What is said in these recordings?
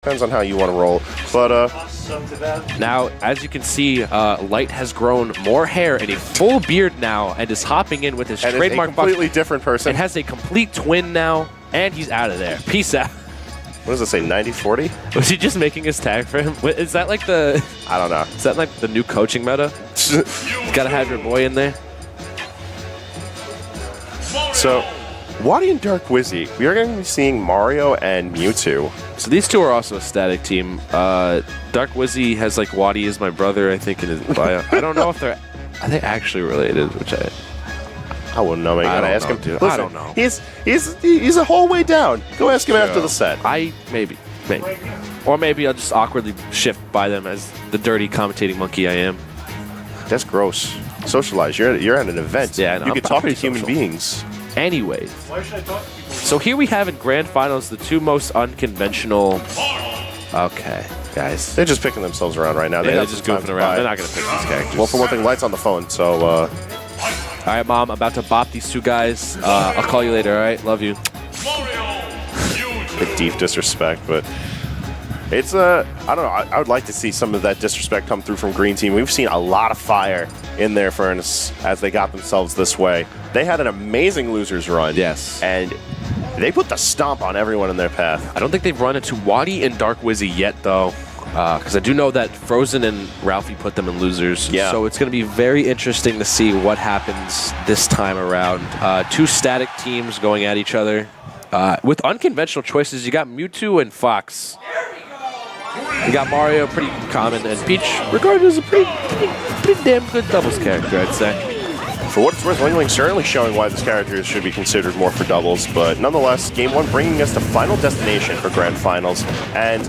Depends on how you want to roll. But now, as you can see, Light has grown more hair and a full beard now, and is hopping in with his trademark. A completely different person. And has a complete twin now, and he's out of there. Peace out. What does it say? 90-40? Was he just making his tag for him? Is that like the? I don't know. Is that like the new coaching meta? You gotta have your boy in there. So, WaDi and Dark Wizzy, we are going to be seeing Mario and Mewtwo. So these two are also a static team. Dark Wizzy has like WaDi is my brother, I think, in his bio. I don't know if are they actually related, which I wouldn't know. I gotta ask him. Dude. Listen, I don't know. He's a whole way down. Go ask him after the set. Maybe. Or maybe I'll just awkwardly shift by them as the dirty commentating monkey I am. That's gross. Socialize. You're at an event. Yeah, no, you can talk to human social beings. Anyway, so here we have in Grand Finals the two most unconventional. Okay, guys. They're just picking themselves around right now. They're just goofing around. They're not going to pick these characters. Well, for one thing, Light's on the phone, so... All right, Mom, I'm about to bop these two guys. I'll call you later, all right? Love you. Big deep disrespect, but... It's, I don't know, I would like to see some of that disrespect come through from Green Team. We've seen a lot of fire in their furnace as they got themselves this way. They had an amazing losers run. Yes. And they put the stomp on everyone in their path. I don't think they've run into WaDi and Dark Wizzy yet, though. Because I do know that Frozen and Ralphie put them in losers. Yeah. So it's going to be very interesting to see what happens this time around. Two static teams going at each other. With unconventional choices, you got Mewtwo and Fox. You got Mario, pretty common, and Peach, regarded as a pretty damn good doubles character, I'd say. For what it's worth, LingLing certainly showing why this character should be considered more for doubles, but nonetheless, Game 1 bringing us to Final Destination for Grand Finals. And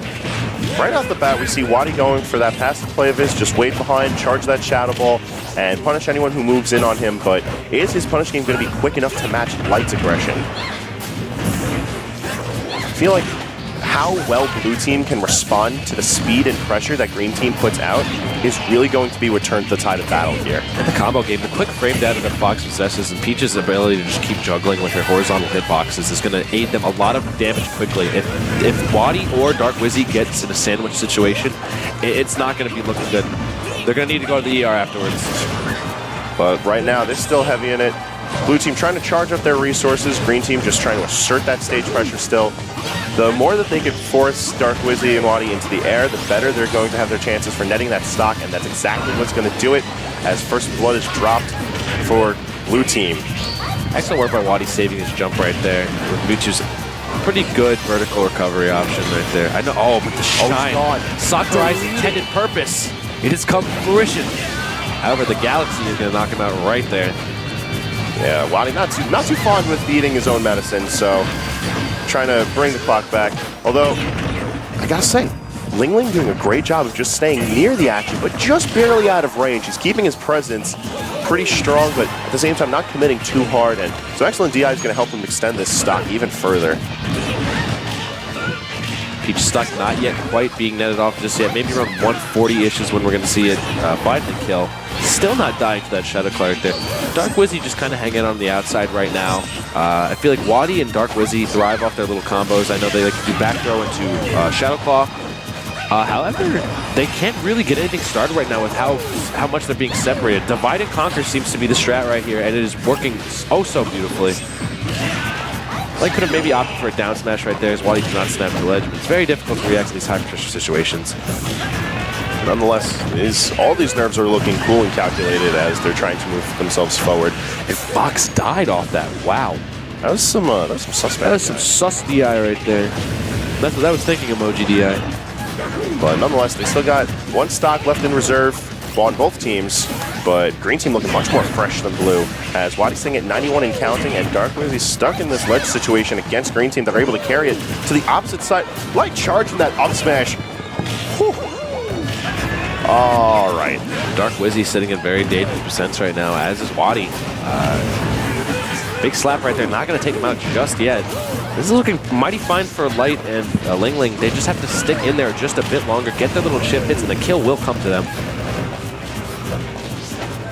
right off the bat, we see WaDi going for that passive play of his, just wait behind, charge that Shadow Ball, and punish anyone who moves in on him, but is his punish game going to be quick enough to match Light's aggression? I feel like how well Blue Team can respond to the speed and pressure that Green Team puts out is really going to be what turns the tide of battle here. And the combo game, the quick frame data that Fox possesses and Peach's ability to just keep juggling with her horizontal hitboxes is going to aid them a lot of damage quickly. If WaDi or Dark Wizzy gets in a sandwich situation, it's not going to be looking good. They're going to need to go to the ER afterwards. But right now, they're still heavy in it. Blue Team trying to charge up their resources. Green Team just trying to assert that stage pressure still. The more that they could force Dark Wizzy and WaDi into the air, the better they're going to have their chances for netting that stock, and that's exactly what's going to do it as First Blood is dropped for Blue Team. Excellent work by WaDi saving his jump right there. With Mewtwo's pretty good vertical recovery option right there. I know, but the shine. Sakurai's intended purpose. It has come to fruition. However, the Galaxy is going to knock him out right there. Yeah, WaDi not too fond with eating his own medicine, so trying to bring the clock back. Although, I gotta say, LingLing doing a great job of just staying near the action, but just barely out of range. He's keeping his presence pretty strong, but at the same time not committing too hard, and so excellent DI is going to help him extend this stock even further. Peach stock not yet quite being netted off just yet. Maybe around 140-ish is when we're going to see it finally kill. Still not dying to that Shadow Claw right there. Dark Wizzy just kind of hanging on the outside right now. I feel like WaDi and Dark Wizzy thrive off their little combos. I know they like to do back throw into Shadow Claw. However, they can't really get anything started right now with how much they're being separated. Divide and Conquer seems to be the strat right here, and it is working oh so beautifully. Light could have maybe opted for a down smash right there as WaDi does not snap the ledge, but it's very difficult to react to these high-pressure situations. Nonetheless, all these nerves are looking cool and calculated as they're trying to move themselves forward. And Fox died off that. Wow. That was some suspect. That was some sus DI right there. That's what I was thinking, emoji DI. But nonetheless, they still got one stock left in reserve on both teams, but Green Team looking much more fresh than Blue, as WaDi's sitting at 91 and counting, and Dark Wizzy's stuck in this ledge situation against Green Team that are able to carry it to the opposite side. Light charging that up smash. Whew. All right. Dark Wizzy sitting at very dangerous percents right now, as is WaDi. Big slap right there, not going to take him out just yet. This is looking mighty fine for Light and LingLing. They just have to stick in there just a bit longer, get their little chip hits, and the kill will come to them.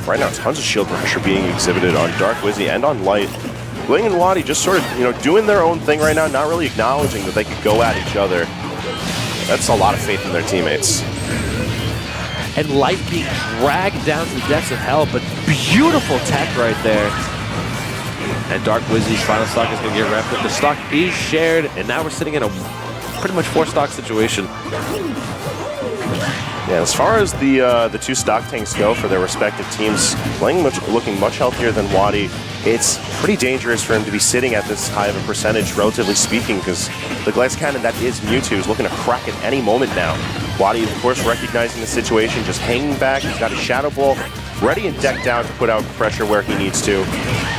Right now, tons of shield pressure being exhibited on Dark Wizzy and on Light. Ling and WaDi just sort of, doing their own thing right now, not really acknowledging that they could go at each other. That's a lot of faith in their teammates. And Light being dragged down to the depths of hell, but beautiful tech right there. And Dark Wizzy's final stock is going to get wrapped up. The stock is shared, and now we're sitting in a pretty much 4-stock situation. Yeah, as far as the two stock tanks go for their respective teams, looking much healthier than WaDi. It's pretty dangerous for him to be sitting at this high of a percentage, relatively speaking, because the glass cannon that is Mewtwo is looking to crack at any moment now. WaDi, of course, recognizing the situation, just hanging back. He's got a Shadow Ball ready and decked out to put out pressure where he needs to.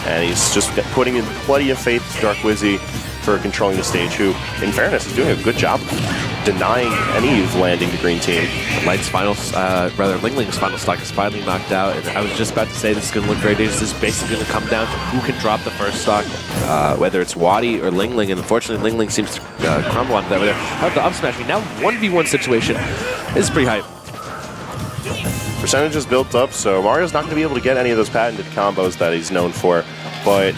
And he's just putting in plenty of faith to Dark Wizzy for controlling the stage, who, in fairness, is doing a good job denying any landing the green team. Light's final, LingLing's final stock is finally knocked out, and I was just about to say this is going to look very dangerous. This is basically going to come down to who can drop the first stock, whether it's WaDi or LingLing, and unfortunately LingLing seems to crumble onto that right there. However, the up smash, now 1v1 situation is pretty hype. Percentage is built up, so Mario's not going to be able to get any of those patented combos that he's known for, but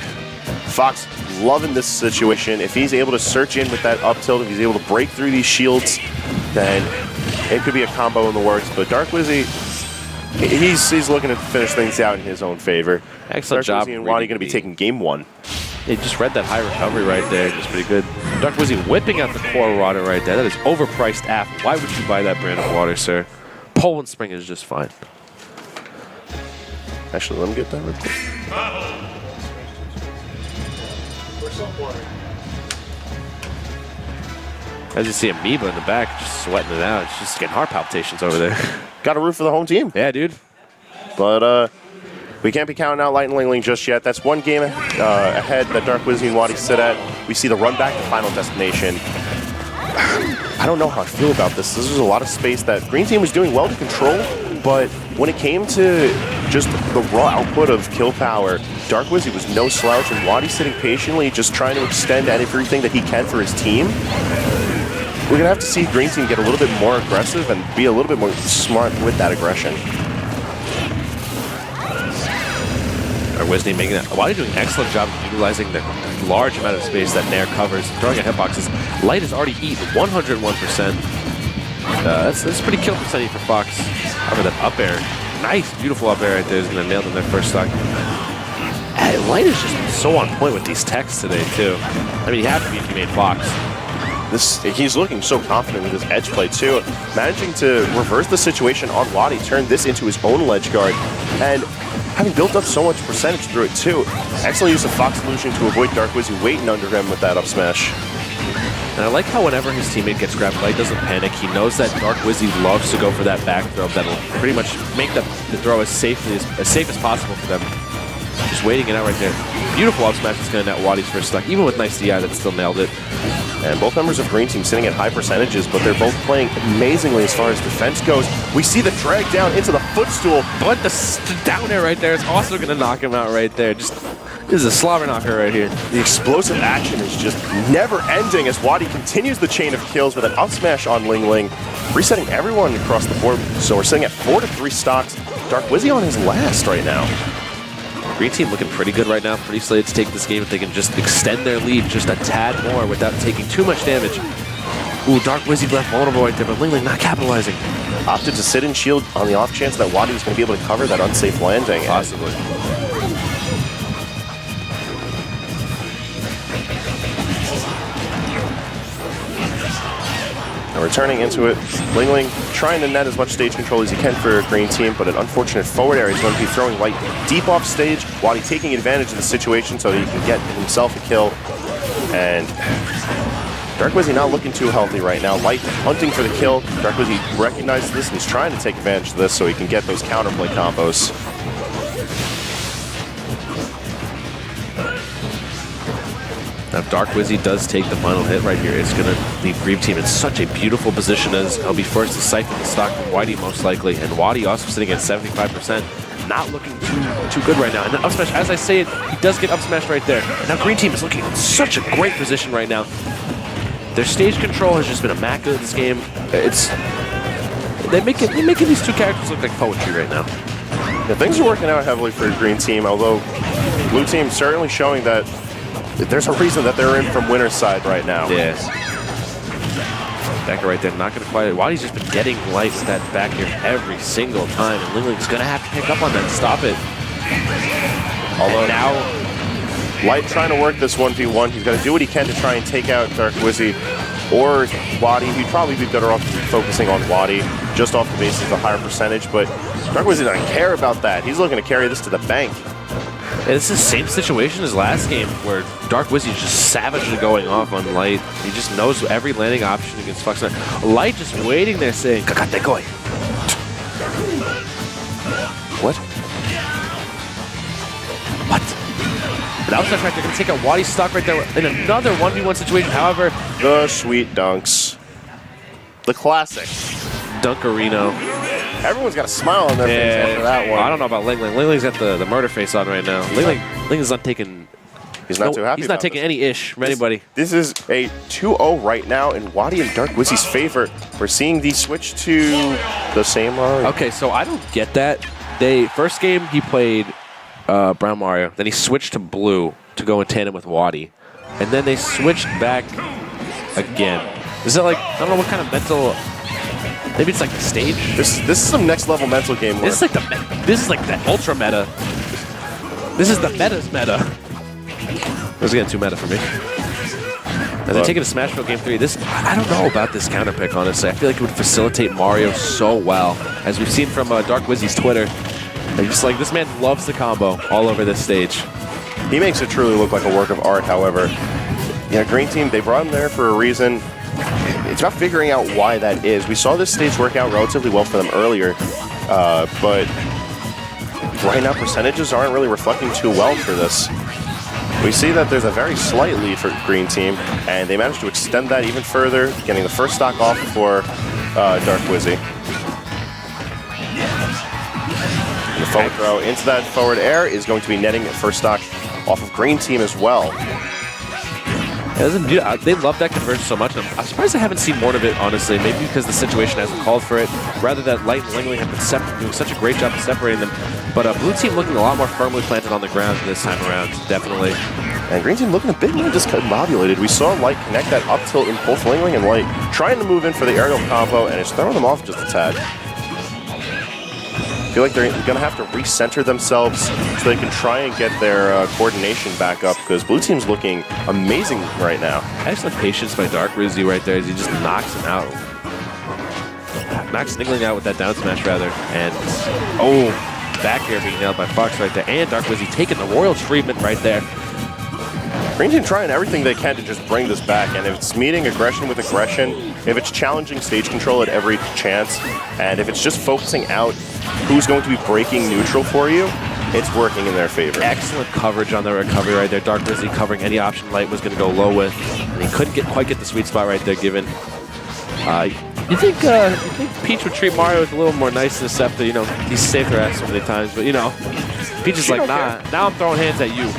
Fox loving this situation. If he's able to search in with that up tilt, if he's able to break through these shields, then it could be a combo in the works. But Dark Wizzy, he's looking to finish things out in his own favor. Excellent job. Dark Wizzy and WaDi going to be taking game 1. They just read that high recovery right there. It's pretty good. Dark Wizzy whipping out the core water right there. That is overpriced app. Why would you buy that brand of water, sir? Poland Spring is just fine. Actually, let me get that real quick. As you see Amoeba in the back, just sweating it out. It's just getting heart palpitations over there. Got a root for the home team. Yeah, dude. But we can't be counting out Light and LingLing just yet. That's one game ahead that Dark Wizzy and WaDi sit at. We see the run back to Final Destination. I don't know how I feel about this. This was a lot of space that Green Team was doing well to control, but when it came to just the raw output of kill power, Dark Wizzy was no slouch, and WaDi sitting patiently, just trying to extend everything that he can for his team. We're going to have to see Green Team get a little bit more aggressive and be a little bit more smart with that aggression. Wizzy making that. WaDi doing an excellent job of utilizing the large amount of space that Nair covers, throwing at hitboxes. Light has already eaten 101%. That's pretty kill percentage for Fox. However, that up air, nice, beautiful up air right there is going to nail them their first stock. Light is just so on point with these techs today, too. I mean, he had to be if he made Fox. He's looking so confident with his edge play, too. Managing to reverse the situation on WaDi, turn this into his own ledge guard, and having built up so much percentage through it, too. Excellent use of Fox Illusion to avoid Dark Wizzy waiting under him with that up smash. And I like how whenever his teammate gets grabbed, Light doesn't panic. He knows that Dark Wizzy loves to go for that back throw that'll pretty much make the throw as safe as possible for them. Just waiting it out right there. Beautiful up smash is going to net WaDi's first stock. Even with nice DI, that still nailed it. And both members of Green Team sitting at high percentages, but they're both playing amazingly as far as defense goes. We see the drag down into the footstool. But the down air right there is also going to knock him out right there. This is a slobber knocker right here. The explosive action is just never ending as WaDi continues the chain of kills with an up smash on LingLing, resetting everyone across the board. So we're sitting at 4-3 stocks. Dark Wizzy on his last right now. Green Team looking pretty good right now. Pretty slated to take this game if they can just extend their lead just a tad more without taking too much damage. Ooh, Dark Wizzy left vulnerable right there, but LingLing not capitalizing. Opted to sit in shield on the off chance that WaDi was going to be able to cover that unsafe landing. Possibly. And returning into it, LingLing trying to net as much stage control as he can for Green Team, but an unfortunate forward area is going to be throwing Light deep off stage, WaDi taking advantage of the situation so that he can get himself a kill. And Dark Wizzy not looking too healthy right now. Light hunting for the kill. Dark Wizzy recognizes this and is trying to take advantage of this so he can get those counterplay combos. Now, if Dark Wizzy does take the final hit right here, it's going to leave Green Team in such a beautiful position as he'll be forced to siphon the stock from WaDi most likely. And WaDi also sitting at 75%, not looking too good right now. And then up smash, as I say it, he does get up smashed right there. And now Green Team is looking in such a great position right now. Their stage control has just been immaculate this game. They're making these two characters look like poetry right now. Yeah, things are working out heavily for Green Team, although Blue Team certainly showing that there's a reason that they're in from winner's side right now. Yes. Decker right there, not going to quite. WaDi's just been getting light with that back here every single time, and LingLing's going to have to pick up on that and stop it. Although and now, Light trying to work this 1v1. He's got to do what he can to try and take out Dark Wizzy or WaDi. He'd probably be better off focusing on WaDi just off the basis of the higher percentage, but Dark Wizzy doesn't care about that. He's looking to carry this to the bank. yeah, it's the same situation as last game where Dark Wizzy is just savagely going off on Light. He just knows every landing option against Fox. Light just waiting there saying, "Kakate koi." What? What? That was not right. They're going to take out WaDi's stock right there in another 1v1 situation. However, The sweet dunks. The classic. Dunkarino. Everyone's got a smile on their face after that one. I don't know about LingLing. LingLing's got the murder face on right now. LingLing is not taking. He's not too happy. He's not about taking this. any ish from anybody. This is a 2-0 right now in WaDi and Dark Wizzy's favor. We're seeing the switch to the same Mario. Okay, so I don't get that. First game he played Brown Mario, then he switched to Blue to go in tandem with WaDi, and then they switched back again. Is it like, I don't know what kind of mental? Maybe it's like the stage. This is some next level mental game work. This is like the ultra meta. This is the meta's meta. This is getting too meta for me. And they're taking a Smashville Game 3. I don't know about this counter pick, honestly. I feel like it would facilitate Mario so well. As we've seen from Dark Wizzy's Twitter. And just like, this man loves the combo all over this stage. He makes it truly look like a work of art, however. Yeah, Green Team, they brought him there for a reason. It's about figuring out why that is. We saw this stage work out relatively well for them earlier, but right now percentages aren't really reflecting too well for this. We see that there's a very slight lead for Green Team, and they managed to extend that even further, getting the first stock off for Dark Wizzy. The forward throw into that forward air is going to be netting first stock off of Green Team as well. Yeah, they love that conversion so much. I'm surprised I haven't seen more of it, honestly. Maybe because the situation hasn't called for it. Rather that Light and LingLing have been doing such a great job of separating them. But Blue Team looking a lot more firmly planted on the ground this time around, definitely. And Green Team looking a bit more discombobulated. We saw Light connect that up tilt in both LingLing and Light, trying to move in for the aerial combo, and it's throwing them off just a tad. I feel like they're going to have to recenter themselves so they can try and get their coordination back up, because Blue Team's looking amazing right now. Excellent patience by Dark Wizzy right there as he just knocks him out. Knocks LingLing out with that down smash, rather. And, oh, back air being nailed by Fox right there. And Dark Wizzy taking the royal treatment right there. Green Team trying everything they can to just bring this back, and if it's meeting aggression with aggression, if it's challenging stage control at every chance, and if it's just focusing out who's going to be breaking neutral for you, it's working in their favor. Excellent coverage on the recovery right there. Dark Wizzy covering any option Light was going to go low with, and he couldn't quite get the sweet spot right there given. You think Peach would treat Mario with a little more niceness after, you know, he's saved her ass so many times, but, you know, Peach is like, nah, now I'm throwing hands at you.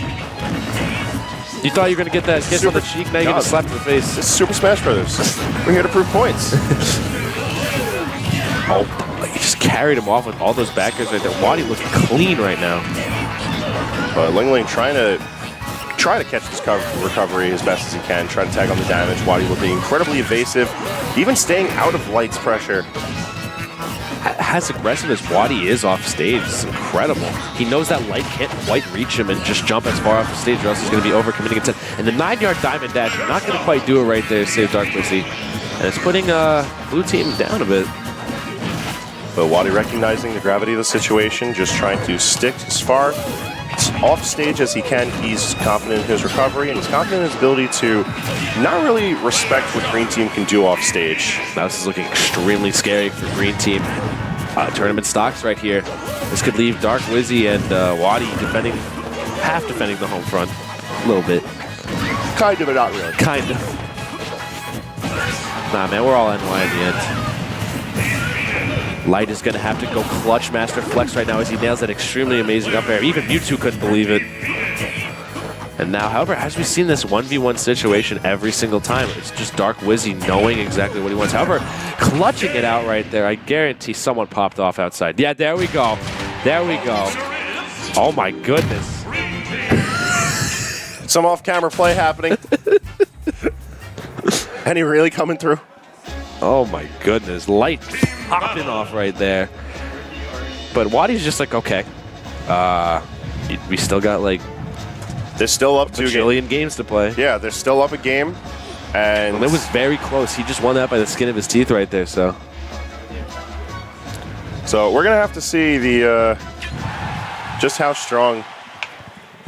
You thought you were going to get that kiss on the cheek, now you're going to slap to the face. It's Super Smash Brothers. We're here to prove points. Oh, he just carried him off with all those backers right there. WaDi looks clean right now. But LingLing trying to catch this recovery as best as he can, trying to tag on the damage. WaDi looking incredibly evasive, even staying out of Light's pressure. As aggressive as WaDi is off stage, it's incredible. He knows that Light can't quite reach him and just jump as far off the stage or else he's going to be overcommitting it. And the 9-yard diamond dash, not going to quite do it right there to save Dark Wizzy. And it's putting Blue Team down a bit. But WaDi recognizing the gravity of the situation, just trying to stick as far off stage as he can. He's confident in his recovery, and he's confident in his ability to not really respect what Green Team can do off stage. Now this is looking extremely scary for Green Team. Tournament stocks right here. This could leave Dark Wizzy and WaDi half defending the home front. A little bit. Kind of, but not really. Kind of. Nah, man, we're all NY in the end. Light is going to have to go clutch Master Flex right now as he nails that extremely amazing up air. Even Mewtwo couldn't believe it. And now, however, as we've seen this 1v1 situation every single time, it's just Dark Wizzy knowing exactly what he wants. However, clutching it out right there, I guarantee someone popped off outside. Yeah, there we go. There we go. Oh my goodness. Some off-camera play happening. And he really coming through. Oh my goodness, Light popping off right there. But WaDi's just like, okay, we still got like they're still up a bajillion games to play. Yeah, they're still up a game, and it was very close. He just won that by the skin of his teeth right there. So we're gonna have to see the just how strong.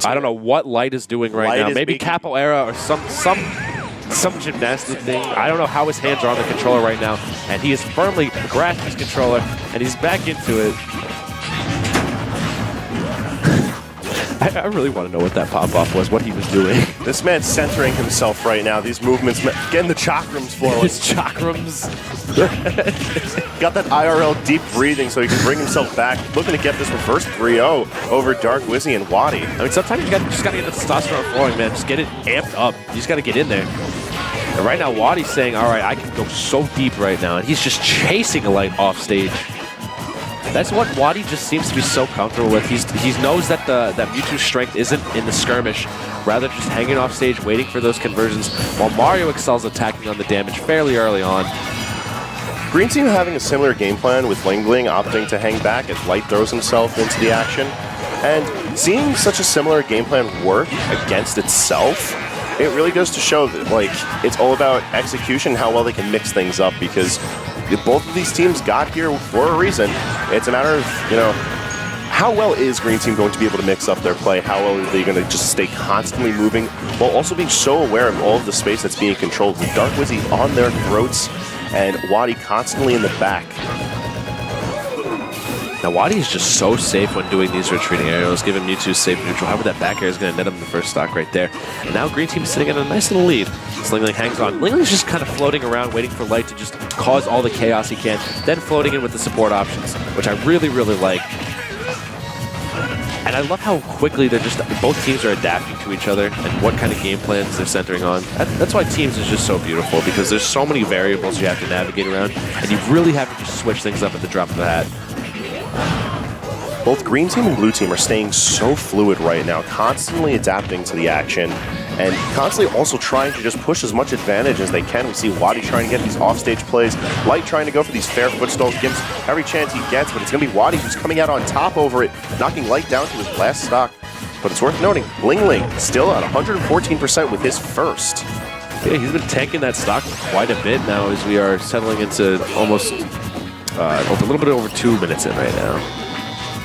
I don't know what Light is doing right now. Maybe capoeira or some gymnastic thing. I don't know how his hands are on the controller right now. And he has firmly grasped his controller, and he's back into it. I really want to know what that pop-off was, what he was doing. This man's centering himself right now. These movements, getting the chakrams flowing. His chakrams. Got that IRL deep breathing so he can bring himself back. Looking to get this reverse 3-0 over Dark Wizzy and WaDi. I mean, sometimes you just got to get the testosterone flowing, man. Just get it amped up. You just got to get in there. And right now, WaDi's saying, all right, I can go so deep right now. And he's just chasing a Light off stage. That's what WaDi just seems to be so comfortable with. He knows that that Mewtwo's strength isn't in the skirmish, rather just hanging off stage, waiting for those conversions, while Mario excels attacking on the damage fairly early on. Green Team having a similar game plan with LingLing opting to hang back as Light throws himself into the action. And seeing such a similar game plan work against itself, it really goes to show that like it's all about execution, how well they can mix things up, because both of these teams got here for a reason. It's a matter of, you know, how well is Green Team going to be able to mix up their play? How well are they going to just stay constantly moving while also being so aware of all of the space that's being controlled with Dark Wizzy on their throats and WaDi constantly in the back. Now, WaDi is just so safe when doing these retreating aerials, giving Mewtwo safe neutral. However, that back air is going to net him the first stock right there. And now Green Team is sitting at a nice little lead. LingLing hangs on. LingLing's just kind of floating around, waiting for Light to just cause all the chaos he can, then floating in with the support options, which I really, really like. And I love how quickly they're just, both teams are adapting to each other and what kind of game plans they're centering on. That's why Teams is just so beautiful, because there's so many variables you have to navigate around, and you really have to just switch things up at the drop of the hat. Both Green Team and Blue Team are staying so fluid right now, constantly adapting to the action, and constantly also trying to just push as much advantage as they can. We see WaDi trying to get these offstage plays, Light trying to go for these fair footstalls, gives every chance he gets, but it's going to be WaDi who's coming out on top over it, knocking Light down to his last stock. But it's worth noting, LingLing still at 114% with his first. Yeah, he's been tanking that stock for quite a bit now as we are settling into almost a little bit over 2 minutes in right now.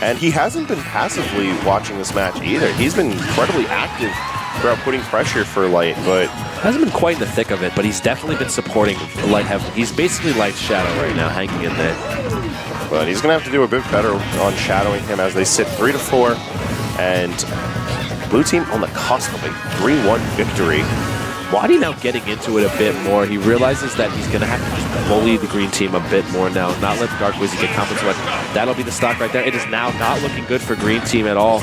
And he hasn't been passively watching this match either. He's been incredibly active throughout putting pressure for Light, but hasn't been quite in the thick of it, but he's definitely been supporting Light heavily. He's basically Light's shadow right now, hanging in there. But he's going to have to do a bit better on shadowing him as they sit 3-4, and Blue Team on the cusp of a 3-1 victory. WaDi now getting into it a bit more. He realizes that he's going to have to just bully the Green Team a bit more now, not let the Dark Wizzy get confidence. But that'll be the stock right there. It is now not looking good for Green Team at all.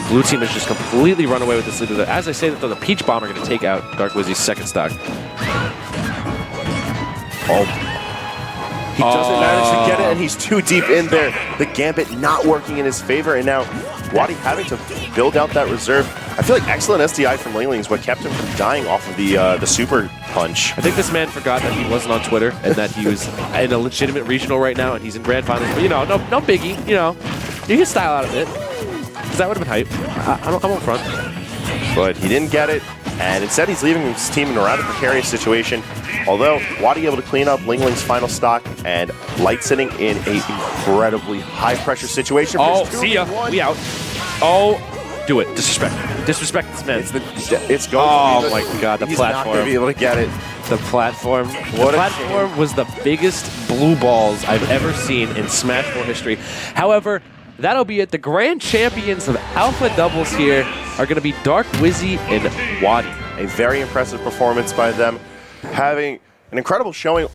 Blue Team has just completely run away with this lead. As I say that, though, the Peach Bomb are going to take out Dark Wizzy's second stock. Oh. He doesn't manage to get it, and he's too deep in there. The Gambit not working in his favor, and now WaDi having to build out that reserve. I feel like excellent SDI from LingLing is what kept him from dying off of the super punch. I think this man forgot that he wasn't on Twitter and that he was in a legitimate regional right now, and he's in grand finals. But, you know, no biggie. You know, you can style out of it. Because that would have been hype. I'm up front. But he didn't get it, and instead he's leaving his team in a rather precarious situation. Although, WaDi able to clean up LingLing's final stock, and Light sitting in an incredibly high-pressure situation. Oh, see ya. We out. Oh, do it. Disrespect. Disrespect this man. It's going oh, my God, the he's platform. Not going to be able to get it. The platform. The platform was the biggest blue balls I've ever seen in Smash 4 history. However, that'll be it. The grand champions of Alpha Doubles here are going to be Dark Wizzy and WaDi. A very impressive performance by them, having an incredible showing.